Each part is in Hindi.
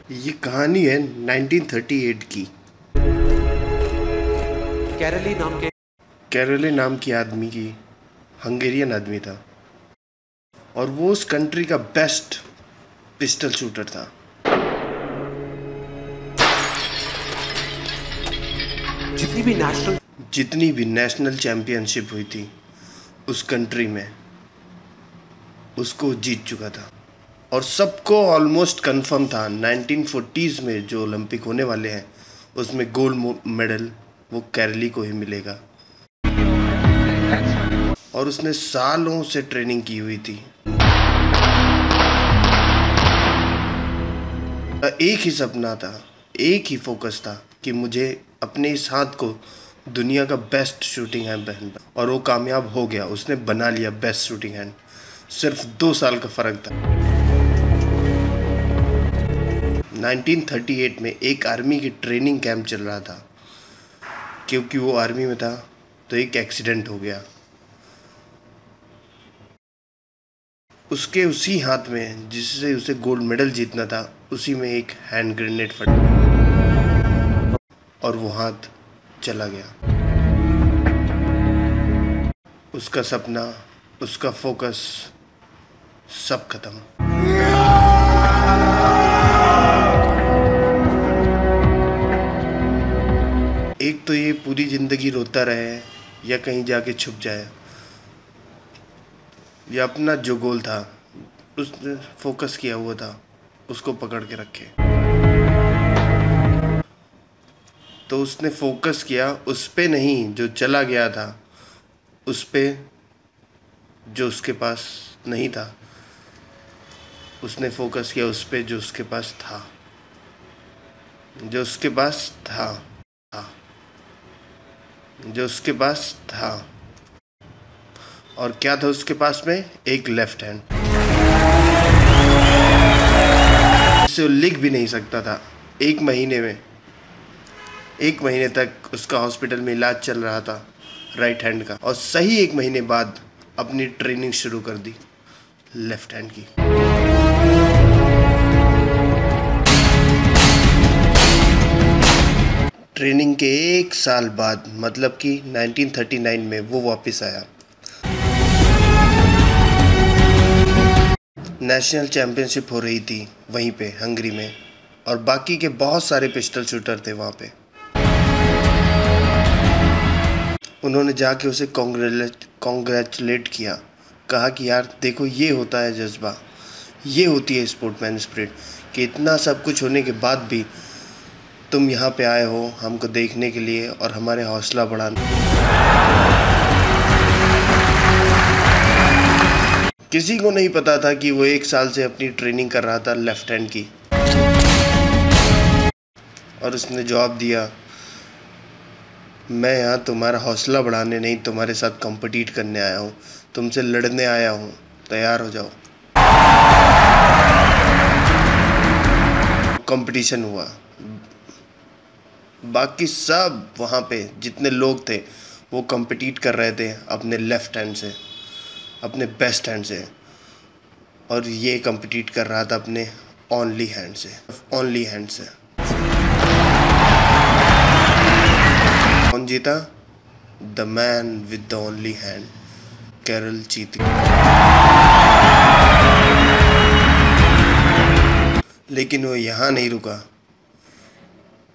ये कहानी है 1938 की। कैरोले नाम की आदमी की, हंगेरियन आदमी था और वो उस कंट्री का बेस्ट पिस्टल शूटर था। जितनी भी नेशनल चैंपियनशिप हुई थी उस कंट्री में, उसको जीत चुका था और सबको ऑलमोस्ट कंफर्म था 1940s में जो ओलंपिक होने वाले हैं उसमें गोल्ड मेडल वो कैरोली को ही मिलेगा। और उसने सालों से ट्रेनिंग की हुई थी। एक ही सपना था, एक ही फोकस था कि मुझे अपने इस हाथ को दुनिया का बेस्ट शूटिंग हैंड पहनना, और वो कामयाब हो गया। उसने बना लिया बेस्ट शूटिंग हैंड। सिर्फ 2 साल का फ़र्क था। 1938 में एक आर्मी की ट्रेनिंग कैंप चल रहा था। क्योंकि वो आर्मी में था तो एक एक्सीडेंट हो गया। उसके उसी हाथ में जिससे उसे गोल्ड मेडल जीतना था, उसी में एक हैंड ग्रेनेड फटा और वो हाथ चला गया। उसका सपना, उसका फोकस सब खत्म। एक तो ये पूरी ज़िंदगी रोता रहे या कहीं जाके छुप जाए, या अपना जो गोल था उसने फोकस किया हुआ था उसको पकड़ के रखे। तो उसने फोकस किया उस पे नहीं जो चला गया था, उस पे जो उसके पास नहीं था। उसने फोकस किया उस पे जो उसके पास था, जो उसके पास था, जो उसके पास था। और क्या था उसके पास में? एक लेफ्ट हैंड। जिससे वो लिख भी नहीं सकता था। 1 महीने तक उसका हॉस्पिटल में इलाज चल रहा था राइट हैंड का, और सही 1 महीने बाद अपनी ट्रेनिंग शुरू कर दी लेफ्ट हैंड की। ट्रेनिंग के 1 साल बाद, मतलब कि 1939 में वो वापस आया। नेशनल चैंपियनशिप हो रही थी वहीं पे हंगरी में, और बाकी के बहुत सारे पिस्टल शूटर थे वहाँ पे। उन्होंने जाके उसे कॉन्ग्रेचुलेट किया। कहा कि यार देखो, ये होता है जज्बा, ये होती है स्पोर्ट्समैन स्पिरिट, कि इतना सब कुछ होने के बाद भी तुम यहाँ पे आए हो हमको देखने के लिए और हमारे हौसला बढ़ाने। किसी को नहीं पता था कि वो 1 साल से अपनी ट्रेनिंग कर रहा था लेफ्ट हैंड की। और उसने जवाब दिया, मैं यहाँ तुम्हारा हौसला बढ़ाने नहीं, तुम्हारे साथ कॉम्पिटिट करने आया हूँ, तुमसे लड़ने आया हूँ, तैयार हो जाओ। कंपटीशन हुआ। बाकी सब वहाँ पे जितने लोग थे वो कॉम्पिटिट कर रहे थे अपने लेफ्ट हैंड से, अपने बेस्ट हैंड से, और ये कॉम्पिटिट कर रहा था अपने ओनली हैंड से। कौन जीता? The man with the only hand, Carol जीत गया। लेकिन वो यहाँ नहीं रुका।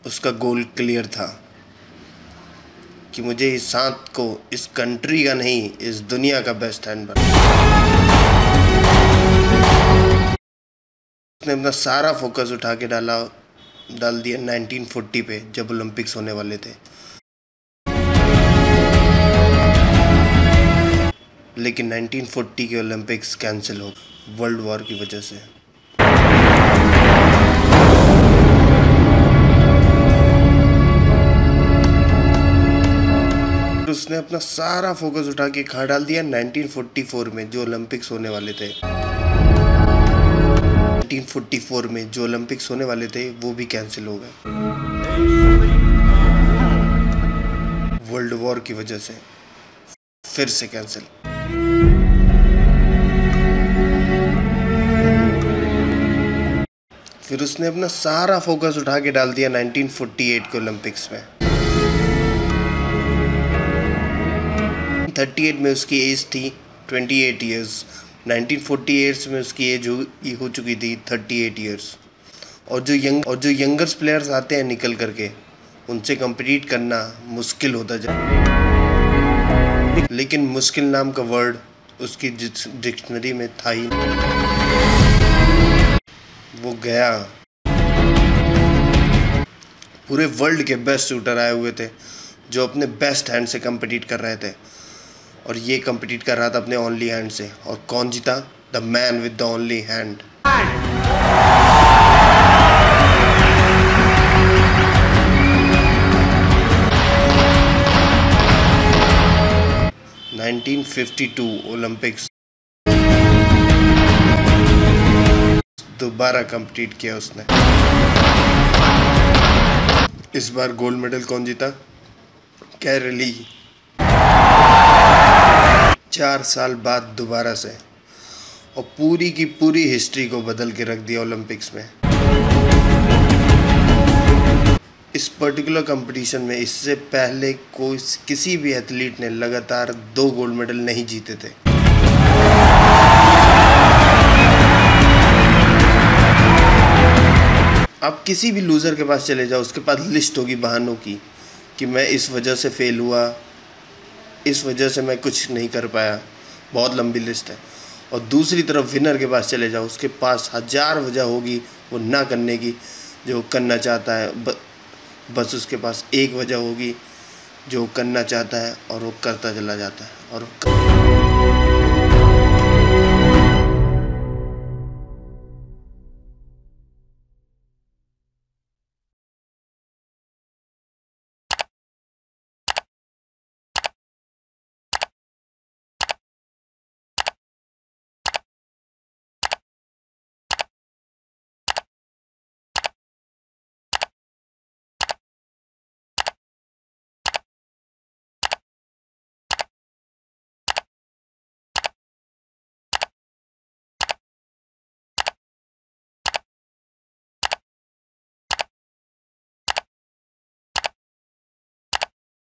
उसका गोल क्लियर था कि मुझे इस हाथ को इस कंट्री का नहीं, इस दुनिया का बेस्ट हैंड बना। उसने अपना सारा फोकस उठा के डाल दिया 1940 पे, जब ओलंपिक्स होने वाले थे। लेकिन 1940 के ओलंपिक्स कैंसिल हो वर्ल्ड वॉर की वजह से। उसने अपना सारा फोकस उठा के कहाँ डाल दिया? 1944 में जो ओलंपिक्स होने वाले थे। 1944 में जो ओलंपिक्स होने वाले थे वो भी कैंसिल हो गए वर्ल्ड वॉर की वजह से। फिर से कैंसिल। फिर उसने अपना सारा फोकस उठा के डाल दिया 1948 के ओलंपिक्स में। 38 में उसकी एज थी 28 ईयर्स, 1948 में उसकी एज हो चुकी थी 38 ईयर्स। और जो यंगर्स प्लेयर्स आते हैं निकल करके, उनसे कम्पीट करना मुश्किल होता जाए। लेकिन मुश्किल नाम का वर्ड उसकी डिक्शनरी में था ही। वो गया, पूरे वर्ल्ड के बेस्ट शूटर आए हुए थे जो अपने बेस्ट हैंड से कम्पीट कर रहे थे, और ये कम्पीट कर रहा था अपने ओनली हैंड से। और कौन जीता? The man with the only hand. 1952 Olympics दोबारा कंप्लीट किया उसने। इस बार गोल्ड मेडल कौन जीता? कैरली। 4 साल बाद दोबारा से, और पूरी की पूरी हिस्ट्री को बदल के रख दिया ओलंपिक्स में। इस पर्टिकुलर कंपटीशन में इससे पहले कोई किसी भी एथलीट ने लगातार 2 गोल्ड मेडल नहीं जीते थे। आप किसी भी लूज़र के पास चले जाओ, उसके पास लिस्ट होगी बहानों की कि मैं इस वजह से फेल हुआ, इस वजह से मैं कुछ नहीं कर पाया, बहुत लंबी लिस्ट है। और दूसरी तरफ विनर के पास चले जाओ, उसके पास 1000 वजह होगी वो ना करने की जो करना चाहता है, बस उसके पास एक वजह होगी जो करना चाहता है और वो करता चला जाता है। और